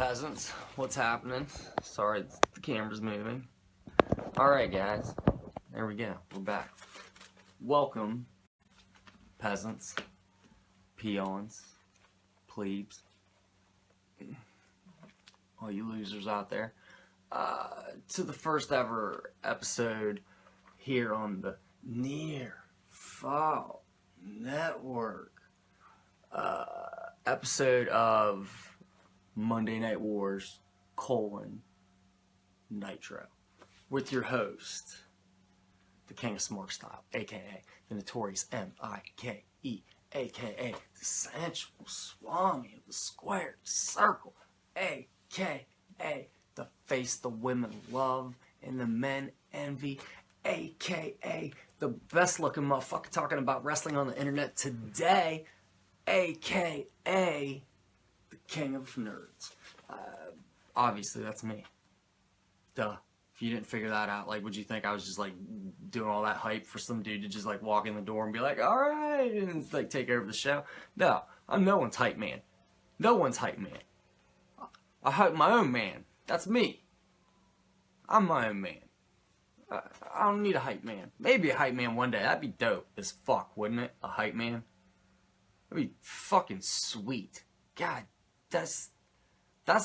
peasants, what's happening? Sorry, the camera's moving. Alright guys, there we go, we're back. Welcome, peasants, peons, plebes, all you losers out there, to the first ever episode here on the Near Fall Network. Episode of Monday Night Wars, Nitro, with your host, the King of Smart Style, aka the Notorious M.I.K.E., aka the Sensual Swami of the Squared Circle, aka the face the women love and the men envy, aka the best looking motherfucker talking about wrestling on the internet today, aka the King of Nerds. Obviously, that's me. Duh. If you didn't figure that out, like, would you think I was just, like, doing all that hype for some dude to just, like, walk in the door and be like, alright, and, like, take over the show? No. I'm no one's hype man. No one's hype man. I hype my own man. That's me. I'm my own man. I don't need a hype man. Maybe a hype man one day. That'd be dope as fuck, wouldn't it? A hype man. That'd be fucking sweet. God, that's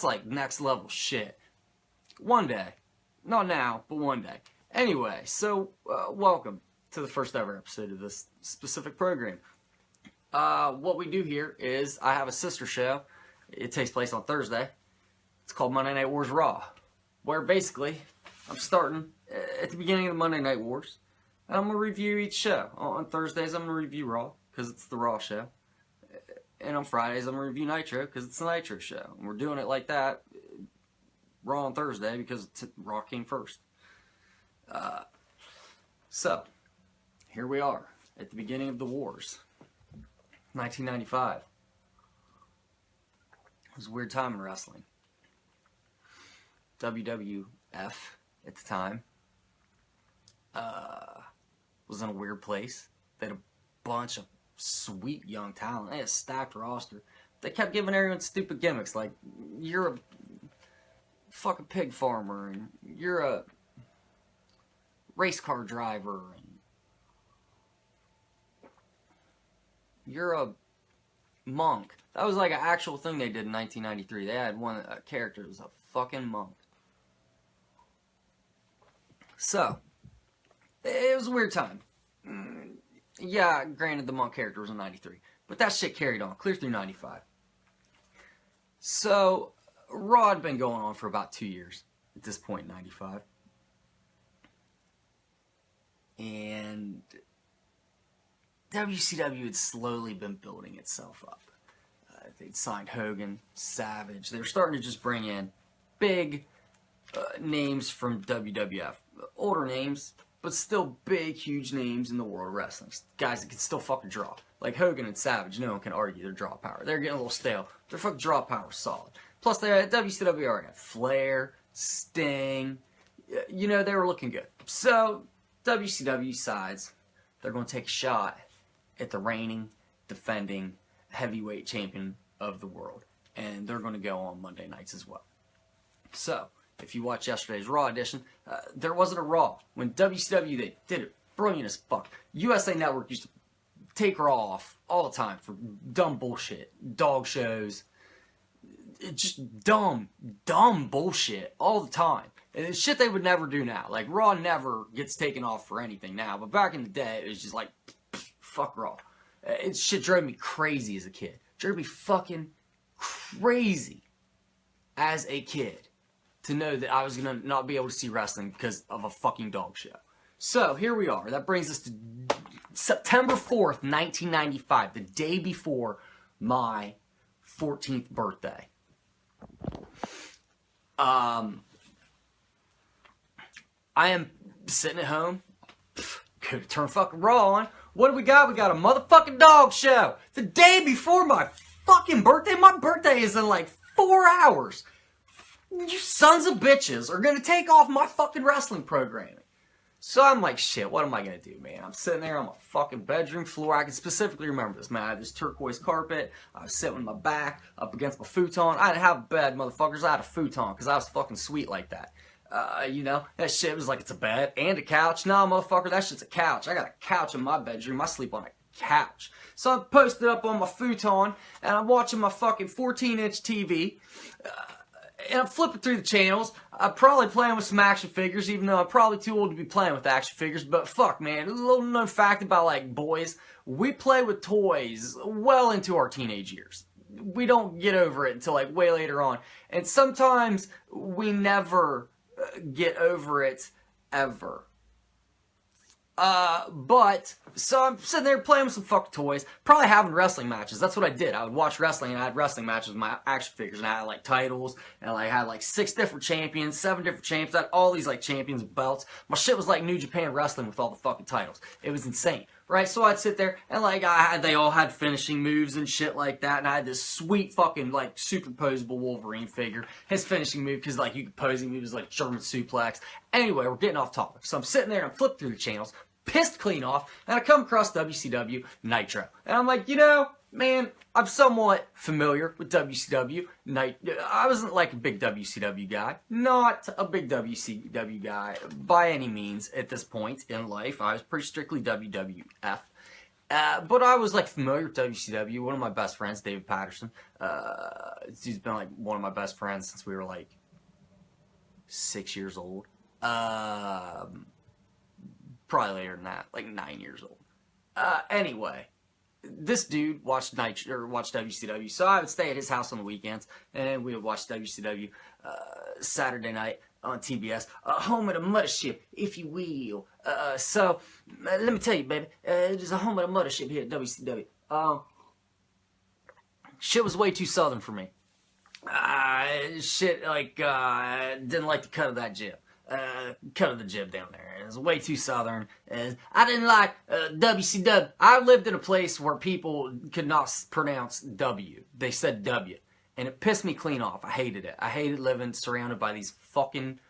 like next level shit. One day. Not now, but one day. Anyway, so welcome to the first ever episode of this specific program. What we do here is I have a sister show. It takes place on Thursday. It's called Monday Night Wars Raw, where basically I'm starting at the beginning of the Monday Night Wars, and I'm going to review each show. On Thursdays, I'm going to review Raw, because it's the Raw show. And on Fridays, I'm going to review Nitro, because it's the Nitro show. And we're doing it like that, Raw on Thursday, because Raw came first. So, here we are, at the beginning of the wars. 1995. It was a weird time in wrestling. WWF, at the time, was in a weird place. They had a bunch of sweet young talent. They had a stacked roster. They kept giving everyone stupid gimmicks like, you're a fucking pig farmer, and you're a race car driver, and you're a monk. That was like an actual thing they did in 1993. They had one character that was a fucking monk. So, it was a weird time. Yeah, granted the monk character was in 93, but that shit carried on, clear through 95. So, Raw had been going on for about 2 years at this point in 95. And WCW had slowly been building itself up. They'd signed Hogan, Savage. They were starting to just bring in big names from WWF. Older names, but still big, huge names in the world of wrestling. Guys that can still fucking draw. Like Hogan and Savage, no one can argue their draw power. They're getting a little stale. Their fucking draw power is solid. Plus, they had WCW already had Flair, Sting. You know, they were looking good. So, WCW decides they're going to take a shot at the reigning, defending heavyweight champion of the world. And they're going to go on Monday nights as well. So, if you watch yesterday's Raw edition, there wasn't a Raw. When WCW, they did it brilliant as fuck. USA Network used to take Raw off all the time for dumb bullshit. Dog shows. It's just dumb bullshit all the time. And it's shit they would never do now. Like, Raw never gets taken off for anything now. But back in the day, it was just like, fuck Raw. It shit drove me crazy as a kid. Drove me fucking crazy as a kid to know that I was going to not be able to see wrestling because of a fucking dog show. So, here we are. That brings us to September 4th, 1995, the day before my 14th birthday. I am sitting at home. Go to turn fucking Raw on. What do we got? We got a motherfucking dog show. The day before my fucking birthday. My birthday is in like 4 hours. You sons of bitches are gonna take off my fucking wrestling programming. So I'm like, shit, what am I going to do, man? I'm sitting there on my fucking bedroom floor. I can specifically remember this, man. I had this turquoise carpet. I was sitting with my back up against my futon. I didn't have a bed, motherfuckers. I had a futon because I was fucking sweet like that. You know, that shit was like, it's a bed and a couch. Nah, motherfucker, that shit's a couch. I got a couch in my bedroom. I sleep on a couch. So I'm posted up on my futon, and I'm watching my fucking 14-inch TV. And I'm flipping through the channels. I'm probably playing with some action figures, even though I'm probably too old to be playing with action figures. But fuck, man, a little known fact about, like, boys. We play with toys well into our teenage years. We don't get over it until, like, way later on. And sometimes we never get over it ever. So I'm sitting there playing with some fucking toys, probably having wrestling matches. That's what I did. I would watch wrestling, and I had wrestling matches with my action figures, and I had, like, titles, and I had, like, 6 different champions, 7 different champions. I had all these, like, champions and belts. My shit was like New Japan Wrestling with all the fucking titles. It was insane, right? So I'd sit there, and, like, they all had finishing moves and shit like that, and I had this sweet fucking, like, superposable Wolverine figure. His finishing move, because, like, you could pose him, he was, like, German suplex. Anyway, we're getting off topic. So I'm sitting there, and I'm flipping through the channels, pissed clean off, and I come across WCW Nitro. And I'm like, you know, man, I'm somewhat familiar with WCW. I wasn't like a big WCW guy. Not a big WCW guy by any means at this point in life. I was pretty strictly WWF. But I was, like, familiar with WCW. One of my best friends, David Patterson, he's been, like, one of my best friends since we were, like, 6 years old. Probably later than that, like 9 years old. Anyway, this dude watched WCW, so I would stay at his house on the weekends, and we would watch WCW Saturday night on TBS, home of the mothership, if you will. So let me tell you, baby, there's a home of the mothership here at WCW. Shit was way too southern for me. Didn't like the cut of that jib. Cut of the jib down there. It was way too southern. I didn't like WCW. I lived in a place where people could not pronounce W. They said W. And it pissed me clean off. I hated it. I hated living surrounded by these fucking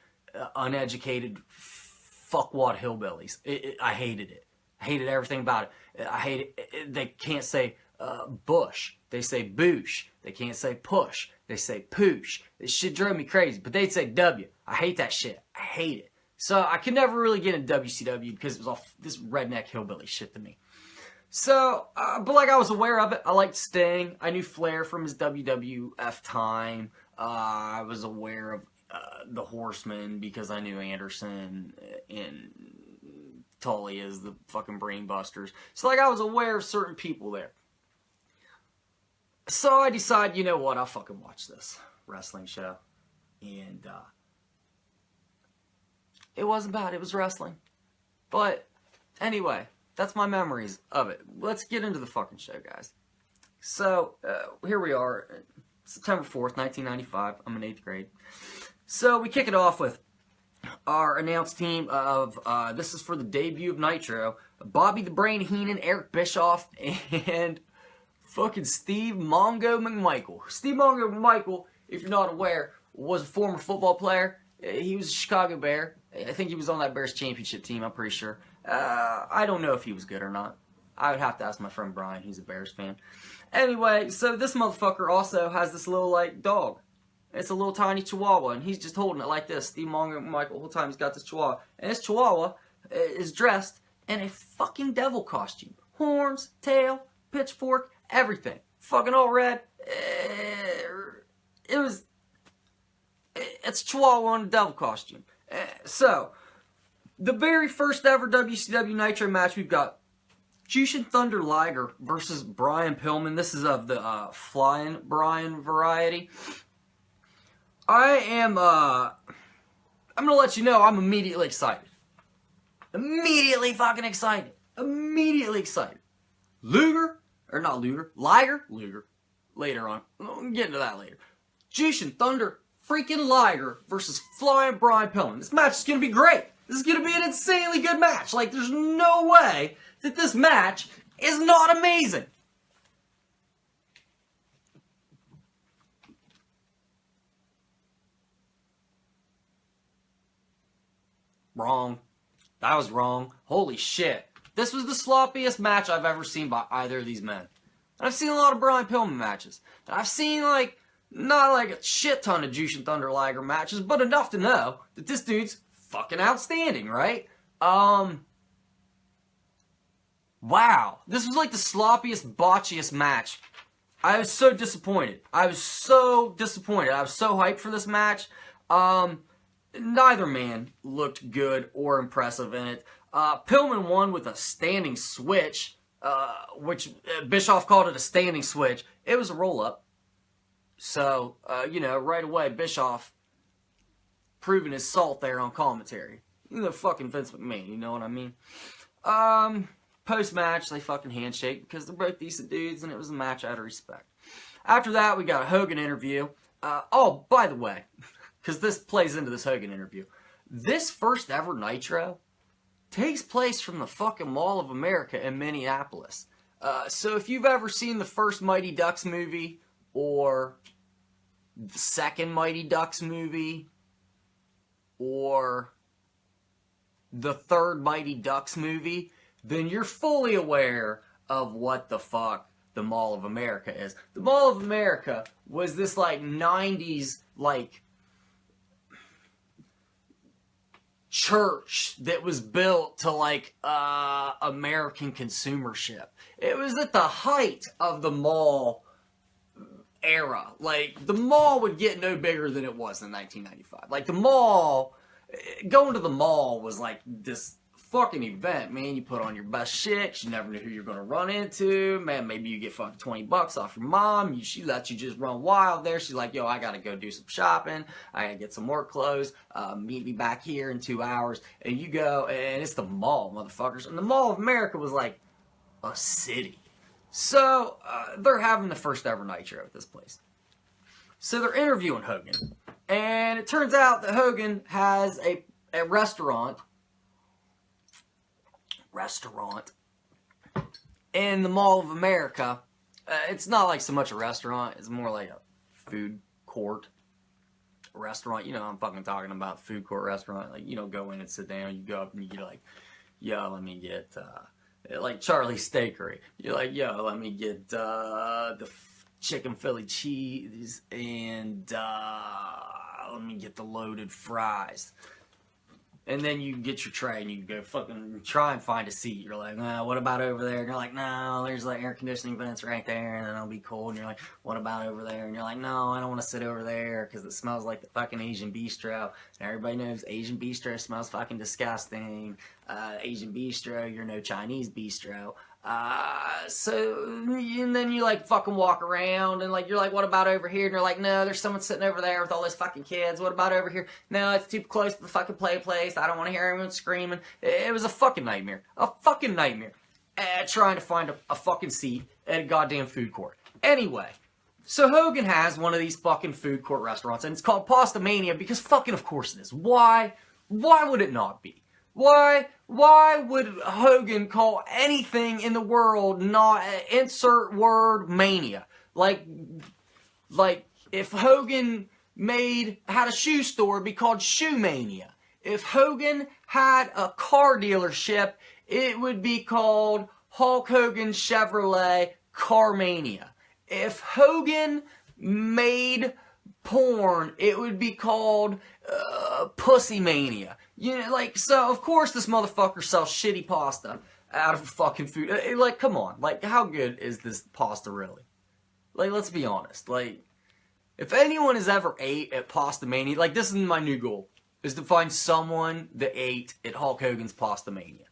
uneducated fuckwad hillbillies. I hated it. I hated everything about it. I hated it. They can't say bush. They say boosh. They can't say push. They say poosh. This shit drove me crazy. But they'd say W. I hate that shit. I hate it. So I could never really get into WCW because it was all this redneck hillbilly shit to me. So, but like I was aware of it. I liked Sting. I knew Flair from his WWF time. I was aware of the Horsemen because I knew Anderson and Tully as the fucking Brain Busters. So like I was aware of certain people there. So I decided, you know what, I'll fucking watch this wrestling show. And it wasn't bad, it was wrestling. But anyway, that's my memories of it. Let's get into the fucking show, guys. So, here we are, September 4th, 1995. I'm in 8th grade. So, we kick it off with our announced team of, this is for the debut of Nitro, Bobby the Brain Heenan, Eric Bischoff, and fucking Steve Mongo McMichael. Steve Mongo McMichael, if you're not aware, was a former football player. He was a Chicago Bear. I think he was on that Bears championship team, I'm pretty sure. I don't know if he was good or not. I would have to ask my friend Brian, he's a Bears fan. Anyway, so this motherfucker also has this little, like, dog. It's a little tiny chihuahua, and he's just holding it like this. Steve Mongo McMichael, the whole time he's got this chihuahua. And this chihuahua is dressed in a fucking devil costume. Horns, tail, pitchfork, everything. Fucking all red. It's Chihuahua in a devil costume. So, the very first ever WCW Nitro match, we've got Jushin Thunder Liger versus Brian Pillman. This is of the Flying Brian variety. I'm gonna let you know I'm immediately excited. Immediately fucking excited. Immediately excited. Luger. Later on. We'll get into that later. Jushin Thunder freaking Liger versus Flying Brian Pillman. This match is going to be great. This is going to be an insanely good match. Like, there's no way that this match is not amazing. Wrong. I was wrong. Holy shit. This was the sloppiest match I've ever seen by either of these men. And I've seen a lot of Brian Pillman matches. And I've seen, like, not like a shit ton of Jushin Thunder Liger matches, but enough to know that this dude's fucking outstanding, right? Wow. This was like the sloppiest, botchiest match. I was so disappointed. I was so hyped for this match. Neither man looked good or impressive in it. Pillman won with a standing switch, which Bischoff called it a standing switch. It was a roll-up. So, right away, Bischoff proving his salt there on commentary. Fucking Vince McMahon, you know what I mean? Post-match, they fucking handshake because they're both decent dudes, and it was a match out of respect. After that, we got a Hogan interview. By the way, because this plays into this Hogan interview, this first ever Nitro takes place from the fucking Mall of America in Minneapolis. So if you've ever seen the first Mighty Ducks movie, or the second Mighty Ducks movie, or the third Mighty Ducks movie, then you're fully aware of what the fuck the Mall of America is. The Mall of America was this, like, 90s, like, church that was built to, like, American consumership. It was at the height of the mall era. Like, the mall would get no bigger than it was in 1995. Like, the mall, going to the mall was like this fucking event, man. You put on your best shit, 'cause you never knew who you're gonna run into. Man, maybe you get fucking $20 off your mom. She lets you just run wild there. She's like, yo, I gotta go do some shopping. I gotta get some more clothes. Meet me back here in 2 hours. And you go, and it's the mall, motherfuckers. And the Mall of America was like a city. So, they're having the first ever Nitro at this place. So they're interviewing Hogan. And it turns out that Hogan has a restaurant in the Mall of America. It's not like so much a restaurant. It's more like a food court restaurant. You know, I'm fucking talking about food court restaurant. Like, you don't go in and sit down. You go up and you get like, yo, let me get, like Charlie's Steakery. You're like, yo, let me get the chicken Philly cheese and let me get the loaded fries. And then you get your tray and you go fucking try and find a seat. You're like, what about over there? And you're like, no, there's like air conditioning vents right there and then it'll be cold. And you're like, what about over there? And you're like, no, I don't want to sit over there because it smells like the fucking Asian bistro. And everybody knows Asian bistro smells fucking disgusting. Asian bistro, you're no Chinese bistro. And then you like fucking walk around and like, you're like, what about over here? And you're like, no, there's someone sitting over there with all those fucking kids. What about over here? No, it's too close to the fucking play place. I don't want to hear everyone screaming. It was a fucking nightmare. A fucking nightmare. Trying to find a fucking seat at a goddamn food court. Anyway, so Hogan has one of these fucking food court restaurants and it's called Pasta Mania because fucking of course it is. Why? Why would it not be? Why would Hogan call anything in the world not insert word mania? Like if Hogan had a shoe store, it'd be called Shoe Mania. If Hogan had a car dealership, it would be called Hulk Hogan Chevrolet Car Mania. If Hogan made porn, it would be called Pussy Mania. You know, like, so of course this motherfucker sells shitty pasta out of fucking food. Like, come on. Like, how good is this pasta really? Like, let's be honest. Like, if anyone has ever ate at Pasta Mania, like, this is my new goal, is to find someone that ate at Hulk Hogan's Pasta Mania.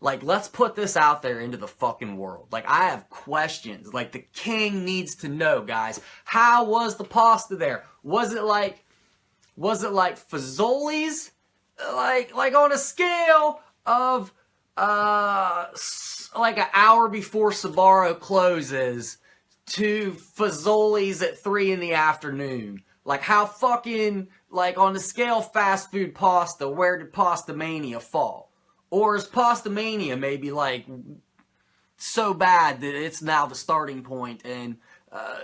Like, let's put this out there into the fucking world. Like, I have questions. Like, the king needs to know, guys. How was the pasta there? Was it like Fazoli's? Like on a scale of, like an hour before Sbarro closes to Fazoli's at 3 in the afternoon. Like, how fucking, like, on the scale of fast food pasta, where did Pasta Mania fall? Or is Pasta Mania maybe, like, so bad that it's now the starting point and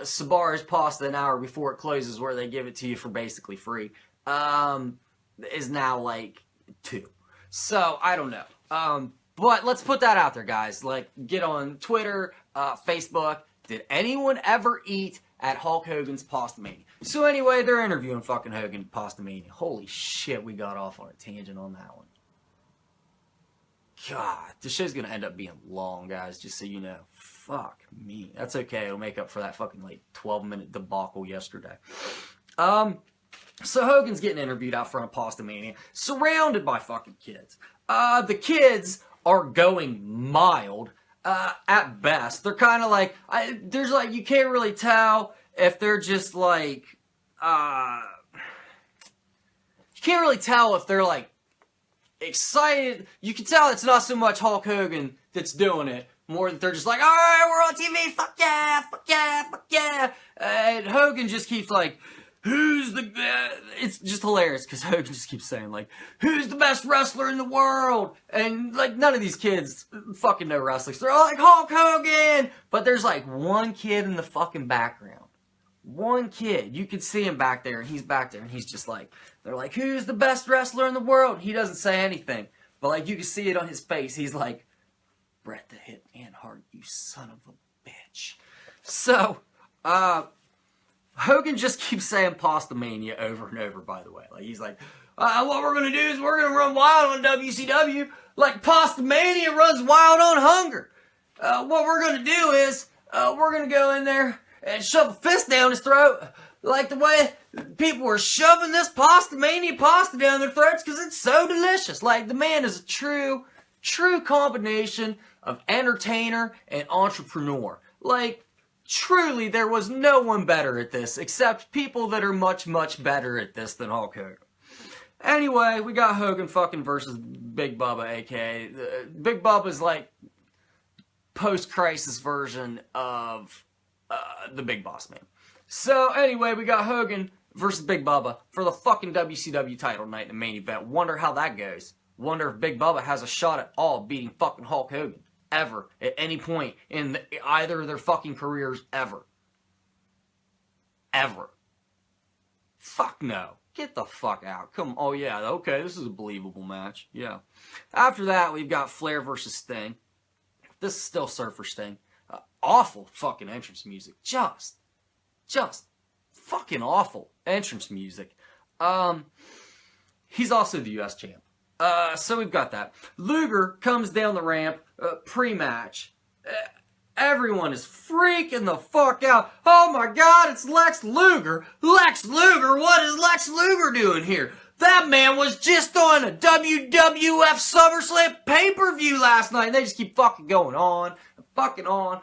Sbarro's pasta an hour before it closes, where they give it to you for basically free, is now, like, 2. So, I don't know. But let's put that out there, guys. Like, get on Twitter, Facebook. Did anyone ever eat at Hulk Hogan's Pastamania? So anyway, they're interviewing fucking Hogan at Pastamania. Holy shit, we got off on a tangent on that one. God, this show's gonna end up being long, guys, just so you know. Fuck me. That's okay, it'll make up for that fucking, like, 12-minute debacle yesterday. So Hogan's getting interviewed out front of Pastamania, surrounded by fucking kids. The kids are going mild, at best. They're kind of like, there's like, you can't really tell if they're just like, you can't really tell if they're like excited. You can tell it's not so much Hulk Hogan that's doing it, more that they're just like, alright, we're on TV, fuck yeah, fuck yeah, fuck yeah. And Hogan just keeps like, who's the best? It's just hilarious because Hogan just keeps saying, like, who's the best wrestler in the world? And, like, none of these kids fucking know wrestling. So they're all like, Hulk Hogan! But there's, like, one kid in the fucking background. One kid. You can see him back there, and he's back there, and he's just like, they're like, who's the best wrestler in the world? He doesn't say anything. But, like, you can see it on his face. He's like, Bret the Hitman Hart, you son of a bitch. So, Hogan just keeps saying Pastamania over and over, by the way. Like, he's like, what we're going to do is we're going to run wild on WCW like Pastamania runs wild on hunger. What we're going to do is we're going to go in there and shove a fist down his throat like the way people were shoving this Pastamania pasta down their throats because it's so delicious. Like, the man is a true combination of entertainer and entrepreneur. Like, truly, there was no one better at this, except people that are much, much better at this than Hulk Hogan. Anyway, we got Hogan fucking versus Big Bubba, a.k.a. Big Bubba's like post-crisis version of the Big Boss Man. So, anyway, we got Hogan versus Big Bubba for the fucking WCW title night in the main event. Wonder how that goes. Wonder if Big Bubba has a shot at all beating fucking Hulk Hogan. Ever. At any point in either of their fucking careers, ever. Ever. Fuck no. Get the fuck out. Come on. Oh yeah, okay, this is a believable match. Yeah. After that, we've got Flair versus Sting. This is still Surfer Sting. Awful fucking entrance music. Just fucking awful entrance music. He's also the US champ. So we've got that. Luger comes down the ramp, pre-match. Everyone is freaking the fuck out. Oh my god, it's Lex Luger. Lex Luger? What is Lex Luger doing here? That man was just on a WWF SummerSlam pay-per-view last night. And they just keep fucking going on, fucking on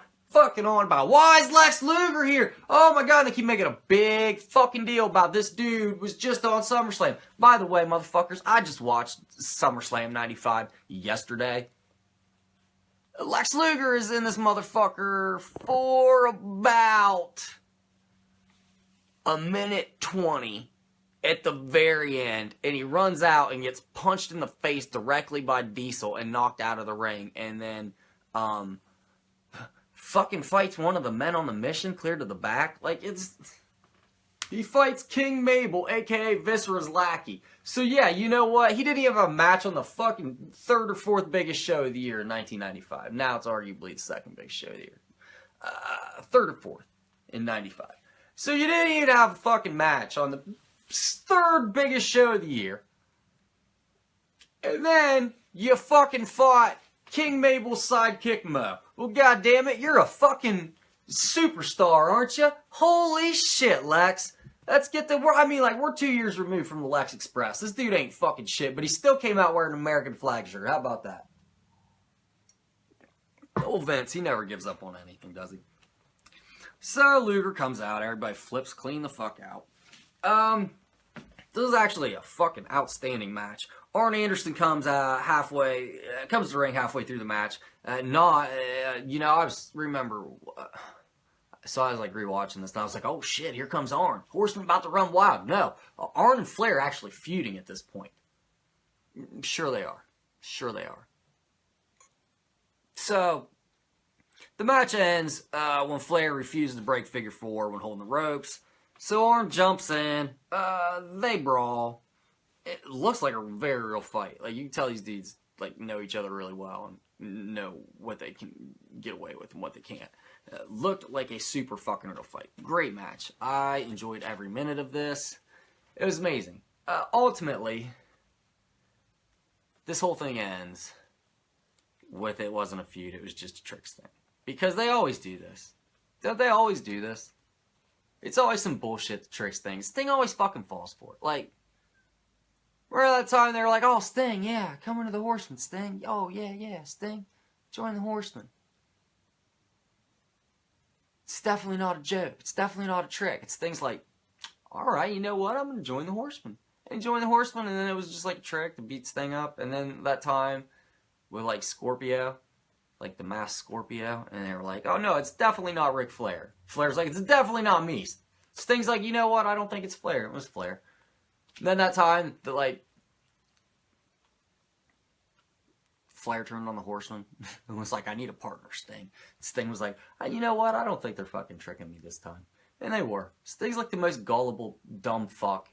about why is Lex Luger here? Oh my god, they keep making a big fucking deal about this dude was just on SummerSlam. By the way, motherfuckers, I just watched SummerSlam 95 yesterday. Lex Luger is in this motherfucker for about a minute 20 at the very end, and he runs out and gets punched in the face directly by Diesel and knocked out of the ring, and then fucking fights one of the men on the mission clear to the back. Like, he fights King Mabel, a.k.a. Viscera's lackey. So yeah, you know what? He didn't even have a match on the fucking third or fourth biggest show of the year in 1995. Now it's arguably the second biggest show of the year. Third or fourth in 95. So you didn't even have a fucking match on the third biggest show of the year. And then you fucking fought King Mabel's sidekick Mo. Well, goddammit, you're a fucking superstar, aren't you? Holy shit, Lex. Let's get the... we're 2 years removed from the Lex Express. This dude ain't fucking shit, but he still came out wearing an American flag shirt. How about that? Old Vince, he never gives up on anything, does he? So, Luger comes out. Everybody flips clean the fuck out. This is actually a fucking outstanding match. Arn Anderson comes to the ring halfway through the match. I was like rewatching this, and I was like, oh shit, here comes Arn. Horseman about to run wild. No, Arn and Flair are actually feuding at this point. Sure they are. So, the match ends when Flair refuses to break figure four when holding the ropes. So Arn jumps in, they brawl. it looks like a very real fight. Like, you can tell these dudes, like, know each other really well and know what they can get away with and what they can't. Looked like a super fucking real fight. Great match. I enjoyed every minute of this. It was amazing. Ultimately, this whole thing ends with it wasn't a feud, it was just a trick thing. Because they always do this. Don't they always do this? It's always some bullshit, the tricks thing. Sting always fucking falls for it. Like, remember that time they were like, oh, Sting, yeah, come into the Horsemen, Sting. Oh, yeah, Sting, join the Horsemen. It's definitely not a joke. It's definitely not a trick. It's things like, alright, you know what, I'm going to join the Horsemen. And join the Horsemen, and then it was just like a trick to beat Sting up. And then that time with like Scorpio, like the masked Scorpio, and they were like, oh no, it's definitely not Ric Flair. Flair's like, it's definitely not me. Sting's like, you know what, I don't think it's Flair. It was Flair. And then that time that like Flair turned on the Horseman and was like, I need a partner, Sting. Sting was like, you know what, I don't think they're fucking tricking me this time. And they were. Sting's like the most gullible, dumb fuck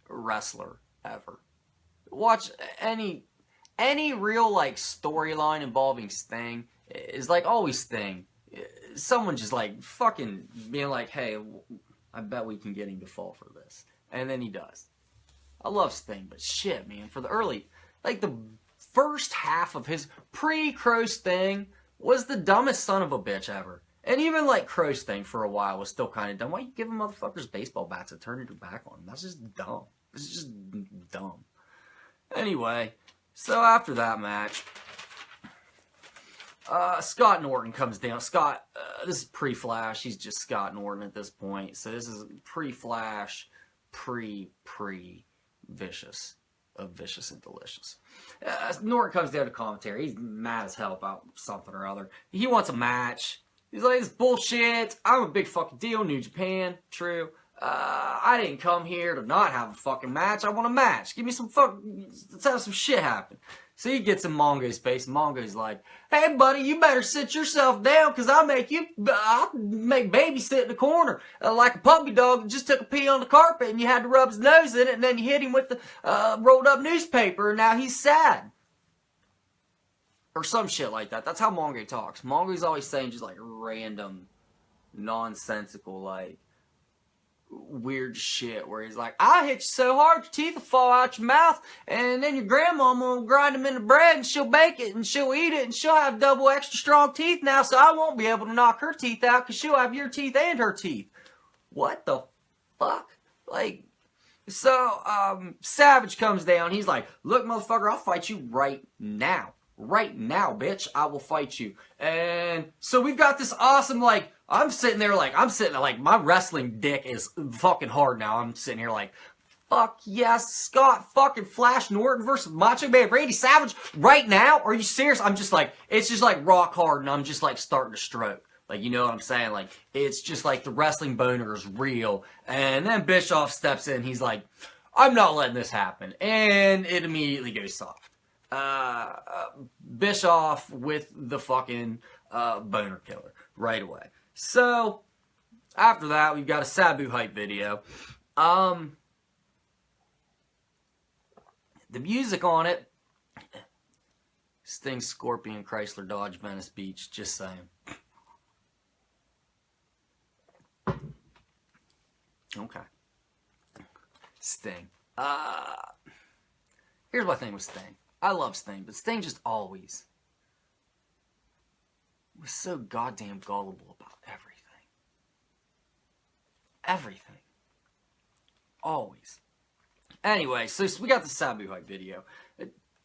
wrestler ever. Watch any real like storyline involving Sting is like always Sting. Someone just like fucking being like, hey, I bet we can get him to fall for this. And then he does. I love Sting, but shit, man, for the early, like the first half of his pre-Crow Sting was the dumbest son of a bitch ever. And even like Crow Sting for a while was still kind of dumb. Why you giving motherfuckers baseball bats and turning your back on them? That's just dumb. It's just dumb. Anyway, so after that match, Scott Norton comes down. Scott, this is pre-Flash. He's just Scott Norton at this point. So this is pre-Flash, pre-Vicious. Of Vicious and Delicious. Norton comes down to commentary. He's mad as hell about something or other. He wants a match. He's like, this bullshit. I'm a big fucking deal. New Japan. True. I didn't come here to not have a fucking match. I want a match. Give me some fucking... Let's have some shit happen. So he gets in Mongo's face. And Mongo's like, hey, buddy, you better sit yourself down because I'll make baby sit in the corner like a puppy dog that just took a pee on the carpet and you had to rub his nose in it and then you hit him with the rolled up newspaper and now he's sad. Or some shit like that. That's how Mongo talks. Mongo's always saying just like random, nonsensical, like, weird shit where he's like, I hit you so hard your teeth will fall out your mouth and then your grandmama will grind them into bread and she'll bake it and she'll eat it and she'll have double extra strong teeth now so I won't be able to knock her teeth out because she'll have your teeth and her teeth. What the fuck? Like, so Savage comes down. He's like, look, motherfucker, I'll fight you right now. Right now, bitch, I will fight you. And so we've got this awesome, like, I'm sitting there like, my wrestling dick is fucking hard now. I'm sitting here like, fuck yes, Scott fucking Flash Norton versus Macho Man Randy Savage right now? Are you serious? I'm just like, it's just like rock hard and I'm just like starting to stroke. Like, you know what I'm saying? Like, it's just like the wrestling boner is real. And then Bischoff steps in. He's like, I'm not letting this happen. And it immediately goes soft. Bischoff with the fucking boner killer right away. So, after that, we've got a Sabu hype video. The music on it, Sting, Scorpion, Chrysler, Dodge, Venice Beach, just saying. Okay. Sting. Here's my thing with Sting. I love Sting, but Sting just always was so goddamn gullible about everything. Everything. Always. Anyway, so we got the Sabu hype video.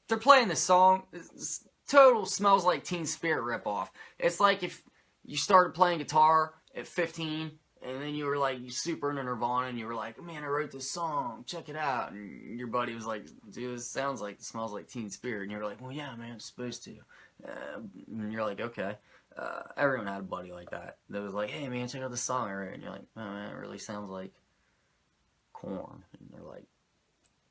They're playing this song. It's total Smells Like Teen Spirit ripoff. It's like if you started playing guitar at 15 and then you were like super into Nirvana and you were like, man, I wrote this song, check it out. And your buddy was like, dude, this sounds like it smells like Teen Spirit. And you're like, well, yeah, man, it's supposed to. And you're like, okay. Everyone had a buddy like that was like, hey, man, check out this song I wrote. And you're like, oh, man, it really sounds like Korn. And they're like,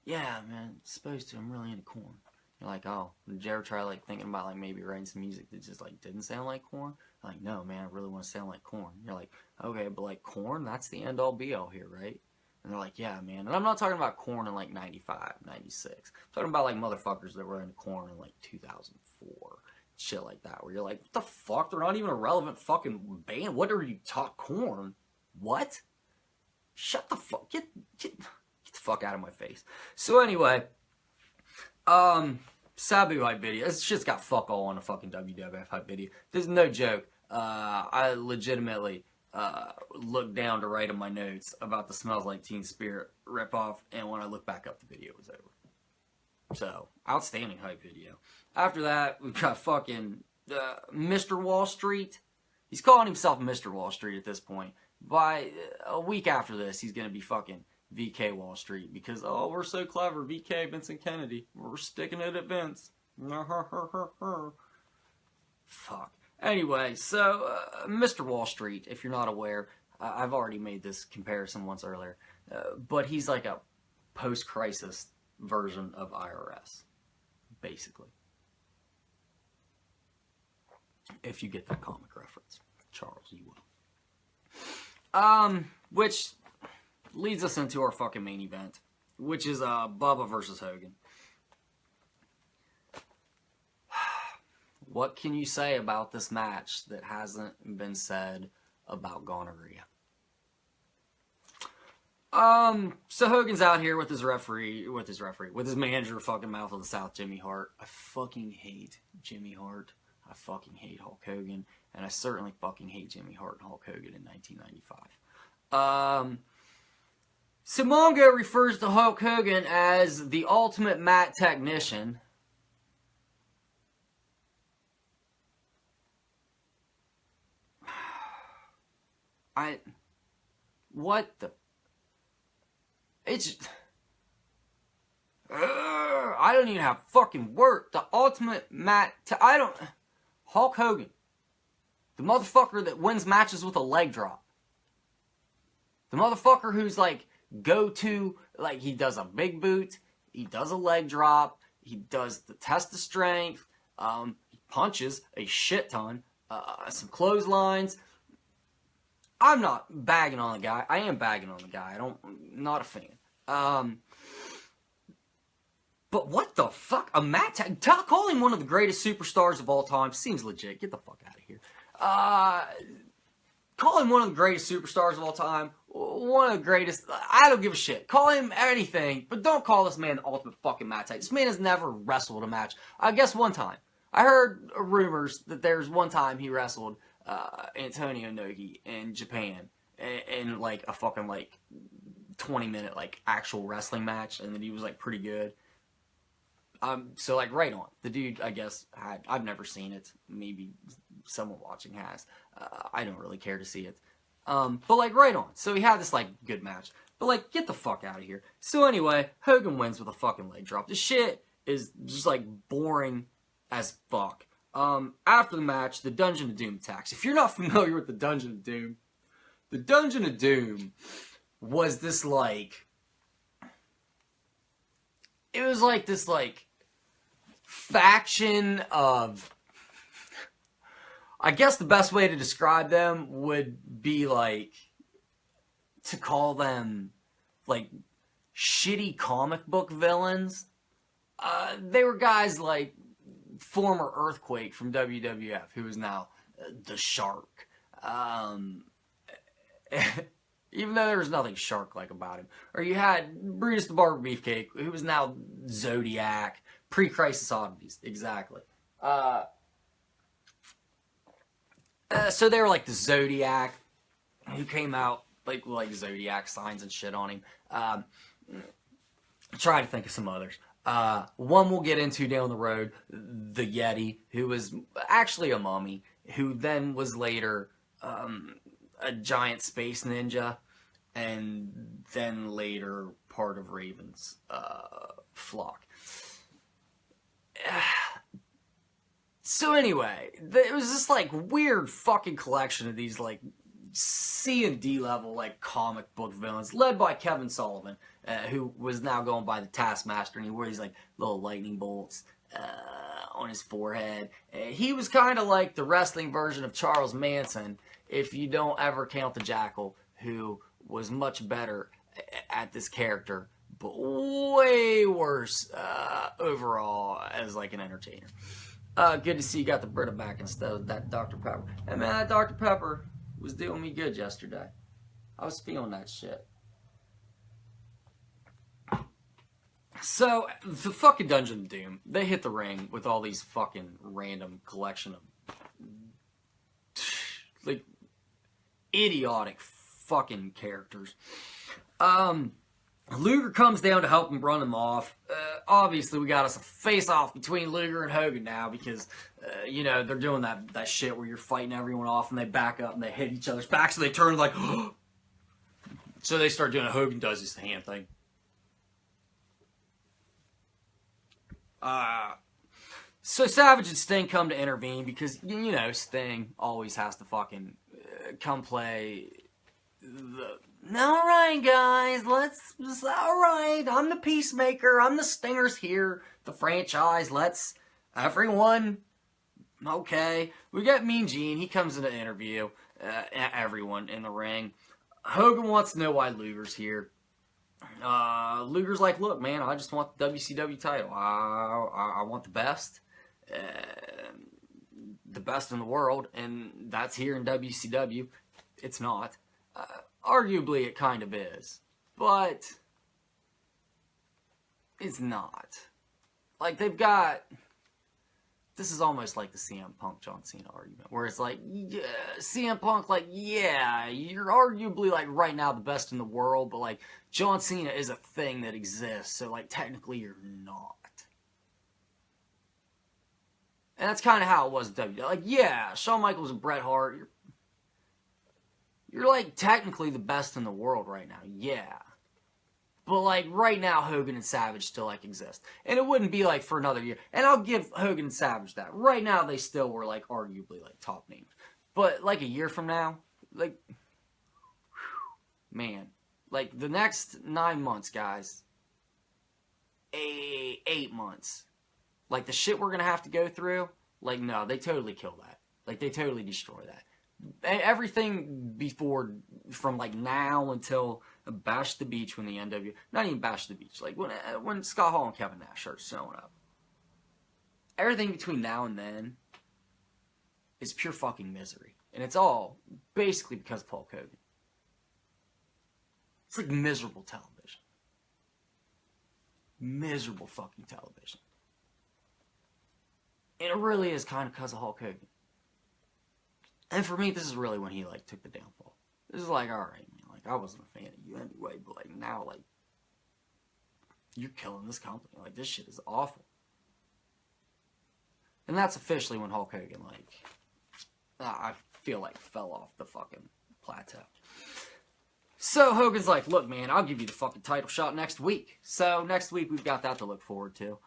yeah, man, it's supposed to. I'm really into Korn. You're like, oh, did you ever try like thinking about like maybe writing some music that just like didn't sound like Korn? Like, no, man, I really want to sound like Korn. You're like, okay, but like Korn, that's the end all be all here, right? And they're like, yeah, man. And I'm not talking about Korn in like 95, 96. I'm talking about like motherfuckers that were in Korn in like 2004. Shit like that. Where you're like, what the fuck? They're not even a relevant fucking band. What are you taught Korn? What? Shut the fuck. Get the fuck out of my face. So anyway, Sabu hype video. This shit's got fuck all on a fucking WWF hype video. There's no joke. I legitimately looked down to write in my notes about the Smells Like Teen Spirit ripoff, and when I looked back up, the video was over. So, outstanding hype video. After that, we've got fucking Mr. Wall Street. He's calling himself Mr. Wall Street at this point. By a week after this, he's going to be fucking VK Wall Street because, oh, we're so clever. VK, Vincent Kennedy. We're sticking it at Vince. Fuck. Anyway, so Mr. Wall Street, if you're not aware, I've already made this comparison once earlier, but he's like a post-crisis version of IRS, basically. If you get that comic reference. Charles, you will. Which leads us into our fucking main event, which is Bubba versus Hogan. What can you say about this match that hasn't been said about gonorrhea? So Hogan's out here with his manager, fucking Mouth of the South, Jimmy Hart. I fucking hate Jimmy Hart. I fucking hate Hulk Hogan. And I certainly fucking hate Jimmy Hart and Hulk Hogan in 1995. So Mongo refers to Hulk Hogan as the ultimate mat technician. What the? I don't even have fucking word. The ultimate Hulk Hogan. The motherfucker that wins matches with a leg drop. The motherfucker who's like, he does a big boot, he does a leg drop, he does the test of strength, he punches a shit ton, some clotheslines. I'm not bagging on the guy. I am bagging on the guy. Not a fan. But what the fuck? A mat tag? Call him one of the greatest superstars of all time seems legit. Get the fuck out of here. Call him one of the greatest superstars of all time. One of the greatest. I don't give a shit. Call him anything, but don't call this man the ultimate fucking mat tag. This man has never wrestled a match. I guess one time. I heard rumors that there's one time he wrestled Antonio Inoki in Japan in like a fucking like 20-minute like actual wrestling match, and then he was like pretty good. So like right on. The dude, I guess, I've never seen it. Maybe someone watching has. I don't really care to see it. But like right on. So he had this like good match. But like get the fuck out of here. So anyway, Hogan wins with a fucking leg drop. This shit is just like boring as fuck. After the match, the Dungeon of Doom attacks. If you're not familiar with the Dungeon of Doom was this like, it was like this like faction of, I guess the best way to describe them would be like to call them like shitty comic book villains. They were guys like former Earthquake from WWF, who is now the Shark. Even though there was nothing shark-like about him. Or you had Brutus the Barber Beefcake, who was now Zodiac. Pre-Crisis Oddities, exactly. So they were like the Zodiac, who came out like Zodiac signs and shit on him. Try to think of some others. One we'll get into down the road, the Yeti, who was actually a mummy, who then was later a giant space ninja, and then later part of Raven's flock. So anyway, it was this like weird fucking collection of these like C and D level like comic book villains, led by Kevin Sullivan, who was now going by the Taskmaster, and he wore these like little lightning bolts on his forehead. He was kind of like the wrestling version of Charles Manson, if you don't ever count the Jackal, who was much better at this character, but way worse overall as like an entertainer. Good to see you got the Brita back instead of that Dr. Pepper. Hey man, that Dr. Pepper was doing me good yesterday. I was feeling that shit. So, the fucking Dungeon of Doom, they hit the ring with all these fucking random collection of, like, idiotic fucking characters. Luger comes down to help him run them off. Obviously, we got us a face-off between Luger and Hogan now because, you know, they're doing that shit where you're fighting everyone off and they back up and they hit each other's back, so they turn like, so they start doing a Hogan does his hand thing. So Savage and Sting come to intervene because, you know, Sting always has to fucking come play the... Alright guys, alright, I'm the peacemaker, I'm the Stingers here, the franchise, everyone, okay. We got Mean Gene, he comes in to interview everyone in the ring. Hogan wants to know why Luger's here. Luger's like, look, man, I just want the WCW title. I want the best in the world, and that's here in WCW. It's not. Arguably, it kind of is, but it's not. Like, they've got... This is almost like the CM Punk John Cena argument, where it's like, yeah, CM Punk, like, yeah, you're arguably, like, right now the best in the world, but, like, John Cena is a thing that exists, so, like, technically you're not. And that's kind of how it was with WWE. Like, yeah, Shawn Michaels and Bret Hart, you're, like, technically the best in the world right now, yeah. But, like, right now, Hogan and Savage still, like, exist. And it wouldn't be, like, for another year. And I'll give Hogan and Savage that. Right now, they still were, like, arguably, like, top names. But, like, a year from now, like, man. Like, the next 9 months, guys. 8 months. Like, the shit we're gonna have to go through, like, no, they totally kill that. Like, they totally destroy that. Everything before, from, like, now until... Bash the Beach when the NW... Not even Bash the Beach. Like, when Scott Hall and Kevin Nash start showing up. Everything between now and then is pure fucking misery. And it's all basically because of Hulk Hogan. It's like miserable television. Miserable fucking television. And it really is kind of because of Hulk Hogan. And for me, this is really when he, like, took the downfall. This is like, alright, man. Like, I wasn't a fan of you anyway, but, like, now, like, you're killing this company. Like, this shit is awful. And that's officially when Hulk Hogan, like, I feel like fell off the fucking plateau. So, Hogan's like, look, man, I'll give you the fucking title shot next week. So, next week, we've got that to look forward to.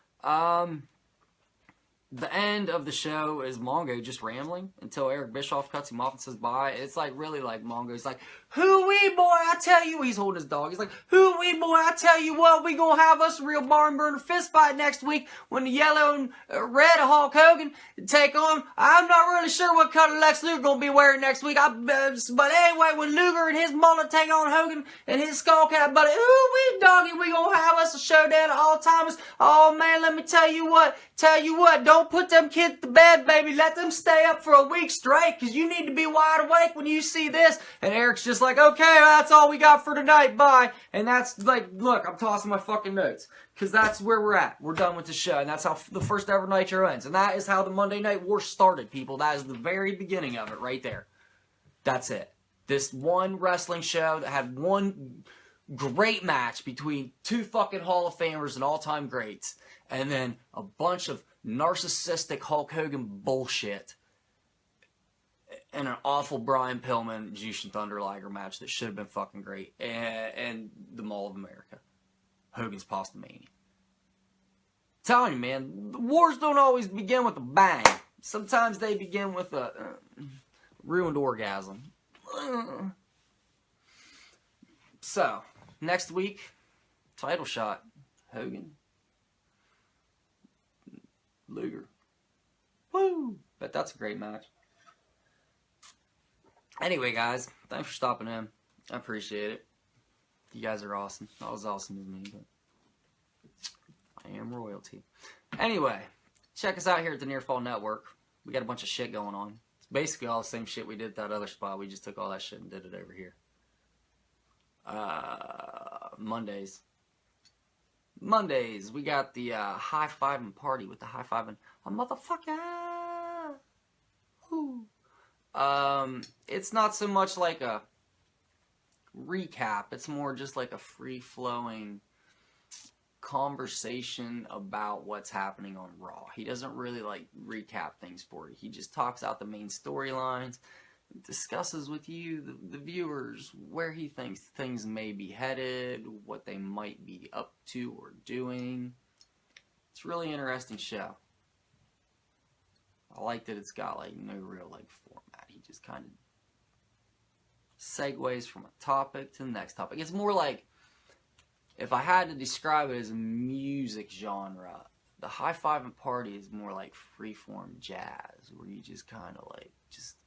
The end of the show is Mongo just rambling until Eric Bischoff cuts him off and says bye. It's like really like Mongo's like, hoo-wee boy, I tell you, he's holding his dog. He's like, hoo-wee boy, I tell you what, we gonna have us a real barn burner fist fight next week when the yellow and red Hulk Hogan take on. I'm not really sure what color Lex Luger gonna be wearing next week. But anyway, when Luger and his mullet take on Hogan and his skull cap buddy, hoo-wee doggy, we gonna have us a showdown at all times. Oh man, let me tell you what, don't put them kids to bed, baby. Let them stay up for a week straight, because you need to be wide awake when you see this. And Eric's just like, okay, that's all we got for tonight, bye. And that's like, look, I'm tossing my fucking notes, because that's where we're at. We're done with the show, and that's how the first ever Nitro ends. And that is how the Monday Night War started, people. That is the very beginning of it right there. That's it. This one wrestling show that had one great match between two fucking Hall of Famers and all-time greats, and then a bunch of narcissistic Hulk Hogan bullshit, and an awful Brian Pillman Jushin Thunder Liger match that should have been fucking great, and the Mall of America, Hogan's Pasta Mania. Telling you, man, the wars don't always begin with a bang. Sometimes they begin with a ruined orgasm. So, next week, title shot, Hogan, Luger. Woo! Bet that's a great match. Anyway, guys, thanks for stopping in. I appreciate it. You guys are awesome. Not as awesome as me, but I am royalty. Anyway, check us out here at the Near Fall Network. We got a bunch of shit going on. It's basically all the same shit we did at that other spot. We just took all that shit and did it over here. Mondays, we got the high-fiving party with the high-fiving a motherfucker. Woo. It's not so much like a recap. It's more just like a free-flowing conversation about what's happening on Raw. He doesn't really like recap things for you. He just talks out the main storylines, discusses with you, the viewers, where he thinks things may be headed, what they might be up to or doing. It's a really interesting show. I like that it's got like no real like format. He just kind of segues from a topic to the next topic. It's more like, if I had to describe it as a music genre, the high-fiving party is more like freeform jazz, where you just kind of like just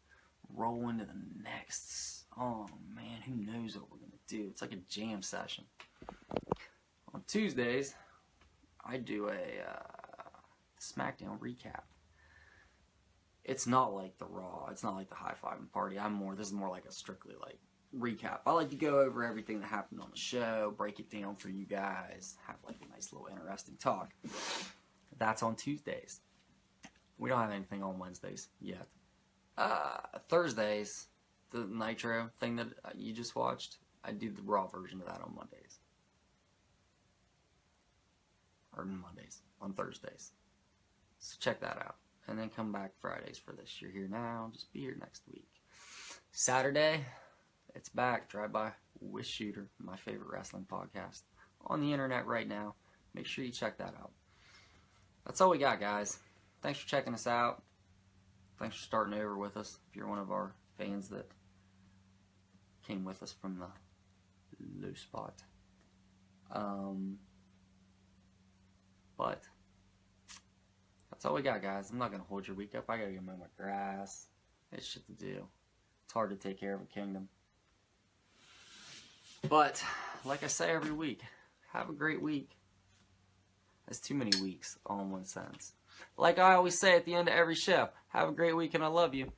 roll into the next song. Man, who knows what we're gonna do? It's like a jam session. On Tuesdays, I do a SmackDown recap. It's not like the Raw. It's not like the high-fiving party. This is more like a strictly like recap. I like to go over everything that happened on the show, break it down for you guys, have like a nice little interesting talk. That's on Tuesdays. We don't have anything on Wednesdays yet. Thursdays, the Nitro thing that you just watched, I do the Raw version of that on Mondays. Or Mondays, on Thursdays. So check that out. And then come back Fridays for this. You're here now, just be here next week. Saturday, it's back. Drive By with Shooter, my favorite wrestling podcast on the internet right now. Make sure you check that out. That's all we got, guys. Thanks for checking us out. Thanks for starting over with us. If you're one of our fans that came with us from the low spot. But that's all we got, guys. I'm not going to hold your week up. I got to go mow my grass. There's shit to do. It's hard to take care of a kingdom. But, like I say every week, have a great week. That's too many weeks all in one sentence. Like I always say at the end of every show, have a great week and I love you.